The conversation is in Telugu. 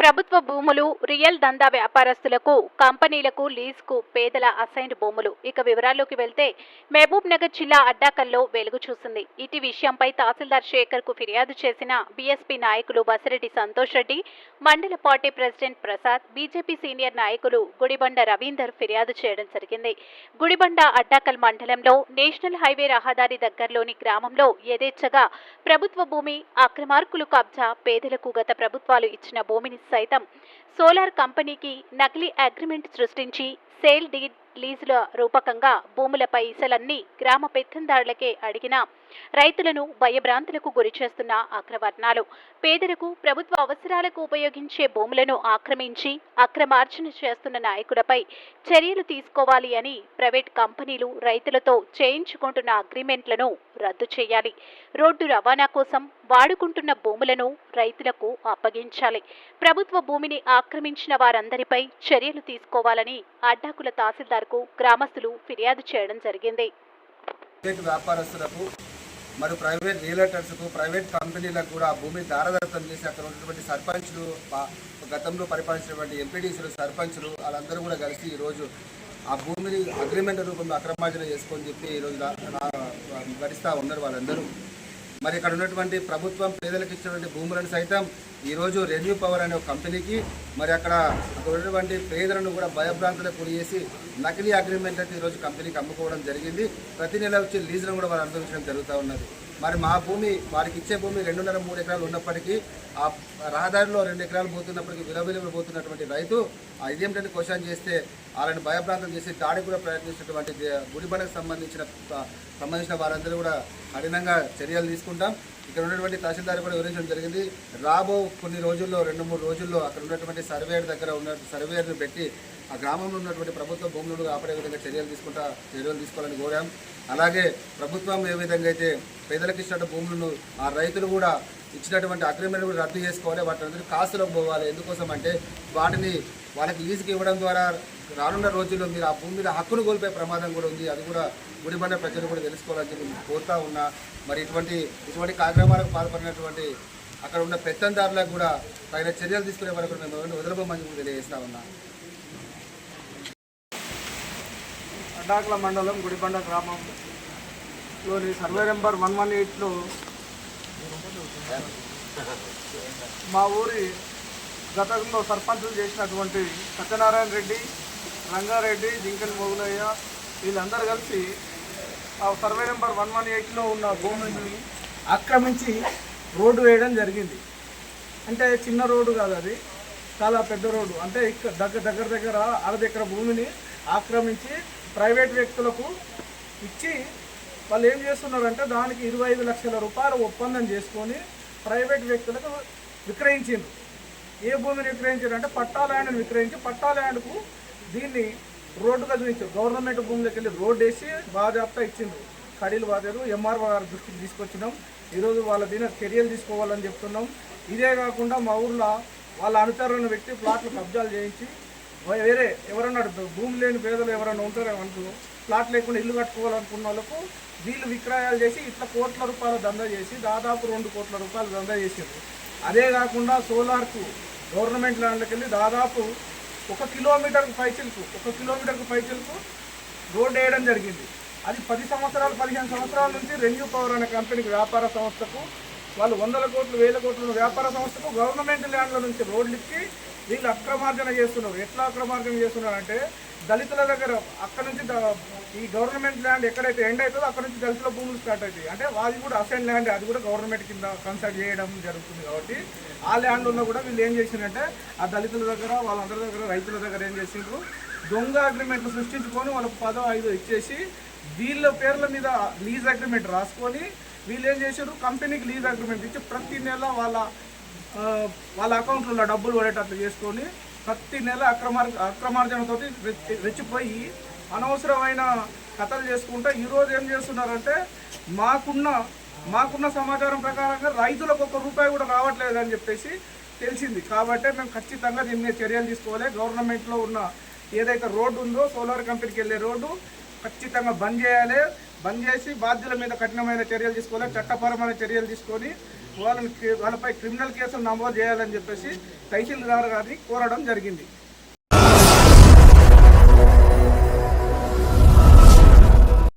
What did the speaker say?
ప్రభుత్వ భూములు, రియల్ దందా వ్యాపారస్తులకు, కంపెనీలకు లీజుకు పేదల అసైన్డ్ భూములు. ఇక వివరాల్లోకి వెళ్తే మహబూబ్ నగర్ జిల్లా అడ్డాకల్లో వెలుగు చూసింది. ఇటీ విషయంపై తహసీల్దార్ శేఖర్ కు ఫిర్యాదు చేసిన బీఎస్పీ నాయకులు బసిరెడ్డి సంతోష్ రెడ్డి, మండల party president Prasad, BJP senior నాయకులు గుడిబండ రవీందర్ ఫిర్యాదు చేయడం జరిగింది. గుడిబండ అడ్డాకల్ మండలంలో నేషనల్ హైవే రహదారి దగ్గరలోని గ్రామంలో యథేచ్ఛగా ప్రభుత్వ భూమి, అక్రమార్కులు కబ్జా, పేదలకు గత ప్రభుత్వాలు ఇచ్చిన భూమిని సైతం సోలార్ కంపెనీకి నకిలీ అగ్రిమెంట్ సృష్టించి సేల్ డీడ్ లీజుల రూపకంగా భూముల పైసలన్నీ గ్రామ పెత్తందారులకే అడిగిన రైతులను భయభ్రాంతులకు గురిచేస్తున్న అగ్రవర్ణాలు పేదలకు ప్రభుత్వ అవసరాలకు ఉపయోగించే భూములను ఆక్రమించి అక్రమార్జన చేస్తున్న నాయకులపై చర్యలు తీసుకోవాలి అని ప్రైవేట్ కంపెనీలు రైతులతో చేయించుకుంటున్న అగ్రిమెంట్లను రద్దు చేయాలి. రోడ్డు రవాణా కోసం వాడుకుంటున్న భూములను రైతులకు అప్పగించాలి. ప్రభుత్వ భూమిని ఆక్రమించిన వారందరిపై చర్యలు తీసుకోవాలని అడ్డాకుల తహసీల్దార్కు గ్రామస్తులు ఫిర్యాదు చేయడం జరిగింది. వ్యాపారస్తులకు మరియు ప్రైవేట్ రియల్టర్స్కు, ప్రైవేట్ కంపెనీలకు కూడా భూమి దారదత్తం చేసి అక్కడ ఉన్నటువంటి సర్పంచ్లు, గతంలో పరిపాలించినటువంటి ఎంపీడీసీలు, సర్పంచ్లు వాళ్ళందరూ కూడా కలిసి ఈరోజు ఆ భూమిని అగ్రిమెంట్ రూపంలో అక్రమార్జన చేసుకొని చెప్పి ఈరోజు గడిస్తూ ఉన్నారు వాళ్ళందరూ. మరి ఇక్కడ ఉన్నటువంటి ప్రభుత్వం పేదలకు ఇచ్చినటువంటి భూములను సైతం ఈరోజు రెన్యూ పవర్ అనే ఒక కంపెనీకి మరి అక్కడ ఉన్నటువంటి పేదలను కూడా భయభ్రాంతులకు గురి చేసి నకిలీ అగ్రిమెంట్ అయితే ఈరోజు కంపెనీకి అమ్ముకోవడం జరిగింది. ప్రతి నెల వచ్చే లీజులను కూడా వారు అనుభవించడం జరుగుతూ ఉన్నది. మరి మా భూమి, వారికి ఇచ్చే భూమి 2.5-3 ఎకరాలు ఉన్నప్పటికీ ఆ రహదారిలో 2 ఎకరాలు పోతున్నప్పటికీ విలువలు పోతున్నటువంటి రైతు ఇదేమిటంటే క్వశ్చన్ చేస్తే వాళ్ళని భయభ్రాంతం చేసి దాడికి కూడా ప్రయత్నించినటువంటి గుడిబండకు సంబంధించిన వారందరూ కూడా కఠినంగా చర్యలు తీసుకుంటాం. ఇక్కడ ఉన్నటువంటి తహసీల్దార్ కూడా వివరించడం జరిగింది. రాబో కొన్ని రోజుల్లో 2-3 రోజుల్లో అక్కడ ఉన్నటువంటి సర్వేయర్ దగ్గర ఉన్న సర్వేయర్ను పెట్టి ఆ గ్రామంలో ఉన్నటువంటి ప్రభుత్వ భూములను కాపాడే విధంగా చర్యలు తీసుకోవాలని కోరాం. అలాగే ప్రభుత్వం ఏ విధంగా అయితే పేదలకు ఇచ్చిన భూములను ఆ రైతులు కూడా ఇచ్చినటువంటి అగ్రిమెంట్ కూడా రద్దు చేసుకోవాలి, వాటి కాస్తులకు పోవాలి. ఎందుకోసం అంటే వాటిని వాళ్ళకి లీజుకి ఇవ్వడం ద్వారా రానున్న రోజుల్లో మీరు ఆ భూమి మీద హక్కును కోల్పోయే ప్రమాదం కూడా ఉంది. అది కూడా గుడిబండ ప్రజలు కూడా తెలుసుకోవాలని చెప్పి కోరుతా ఉన్నా. మరి ఇటువంటి కార్యక్రమాలకు పాల్పడినటువంటి అక్కడ ఉన్న పెత్తందారులకు కూడా తగిన చర్యలు తీసుకునే వరకు మేము వదలబోమని తెలియజేస్తా ఉన్నా. అడ్డాకుల మండలం గుడిబండ గ్రామంలోని సర్వే నెంబర్ 118లో మా ఊరి గతంలో సర్పంచులు చేసినటువంటి సత్యనారాయణ రెడ్డి, రంగారెడ్డి, జింకల్ మొగులయ్య వీళ్ళందరూ కలిసి ఆ సర్వే నెంబర్ 118లో ఉన్న భూమిని ఆక్రమించి రోడ్డు వేయడం జరిగింది. అంటే చిన్న రోడ్డు కాదు, అది చాలా పెద్ద రోడ్డు. అంటే దగ్గర 60 ఎకరాల భూమిని ఆక్రమించి ప్రైవేట్ వ్యక్తులకు ఇచ్చి వాళ్ళు ఏం చేస్తున్నారంటే దానికి 25 లక్షల రూపాయలు ఒప్పందం చేసుకొని ప్రైవేట్ వ్యక్తులకు విక్రయించిండ్రు. ఏ భూమిని విక్రయించారంటే పట్టా ల్యాండ్ని విక్రయించి పట్టా ల్యాండ్కు దీన్ని రోడ్డుగా చూపించారు. గవర్నమెంట్ భూమిలోకి వెళ్ళి రోడ్డు వేసి బాధ్యత ఇచ్చిండ్రు. కడీలు బాధ్యతలు ఎంఆర్ఓ గారి దృష్టికి తీసుకొచ్చినాం. ఈరోజు వాళ్ళ దీని చర్యలు తీసుకోవాలని చెప్తున్నాం. ఇదే కాకుండా మా ఊర్లో వాళ్ళ అనుచరులను పెట్టి ప్లాట్లు కబ్జాలు చేయించి వేరే ఎవరన్నా భూమి లేని పేదలు ఎవరైనా ఉంటారో అంటూ ప్లాట్ లేకుండా ఇల్లు కట్టుకోవాలనుకున్న వాళ్ళకు వీళ్ళు విక్రయాలు చేసి ఇట్లా కోట్ల రూపాయల దందా చేసి దాదాపు 2 కోట్ల రూపాయలు దందా చేసిండ్రు. అదే కాకుండా సోలార్కు గవర్నమెంట్ ల్యాండ్కి వెళ్ళి దాదాపు 1 కిలోమీటర్కు పైచిలకు రోడ్డు వేయడం జరిగింది. అది 10 సంవత్సరాలు 15 సంవత్సరాల నుంచి రెన్యూ పవర్ అనే కంపెనీకి, వ్యాపార సంస్థకు వాళ్ళు 100 కోట్లు 1000 కోట్ల వ్యాపార సంస్థకు గవర్నమెంట్ ల్యాండ్ల నుంచి రోడ్లు ఇచ్చి వీళ్ళు అక్రమార్జన చేస్తున్నారు. ఎట్లా అక్రమార్జన చేస్తున్నారంటే దళితుల దగ్గర అక్కడ నుంచి ఈ గవర్నమెంట్ ల్యాండ్ ఎక్కడైతే ఎండ్ అవుతుందో అక్కడ నుంచి దళితుల భూములు స్టార్ట్ అవుతాయి. అంటే అది కూడా అసైన్ ల్యాండ్, అది కూడా గవర్నమెంట్ కింద కన్సల్ట్ చేయడం జరుగుతుంది. కాబట్టి ఆ ల్యాండ్ ఉన్న కూడా వీళ్ళు ఏం చేసిందంటే ఆ దళితుల దగ్గర, వాళ్ళందరి దగ్గర, రైతుల దగ్గర ఏం చేసిండ్రు, దొంగ అగ్రిమెంట్లు సృష్టించుకొని వాళ్ళకు 10-5 ఇచ్చేసి వీళ్ళ పేర్ల మీద లీజ్ అగ్రిమెంట్ రాసుకొని వీళ్ళు ఏం చేశారు, కంపెనీకి లీజ్ అగ్రిమెంట్ ఇచ్చి ప్రతి నెల వాళ్ళ అకౌంట్లో డబ్బులు పడేటట్లు చేసుకొని ప్రతి నెల అక్రమార్జనతో రెచ్చిపోయి అనవసరమైన కథలు చేసుకుంటే ఈరోజు ఏం చేస్తున్నారంటే మాకున్న సమాచారం ప్రకారంగా రైతులకు 1 రూపాయి కూడా రావట్లేదు అని చెప్పేసి తెలిసింది. కాబట్టి మేము ఖచ్చితంగా దీని మీద చర్యలు తీసుకోవాలి. గవర్నమెంట్లో ఉన్న ఏదైతే రోడ్డు ఉందో సోలార్ కంపెనీకి వెళ్ళే రోడ్డు ఖచ్చితంగా బంద్ చేయాలి. బంద్ చేసి బాధ్యుల మీద కఠినమైన చర్యలు తీసుకోవాలి, చట్టపరమైన చర్యలు తీసుకొని వాళ్ళపై క్రిమినల్ కేసులు నమోదు చేయాలని చెప్పేసి తహసీల్దార్ గారిని కోరడం జరిగింది.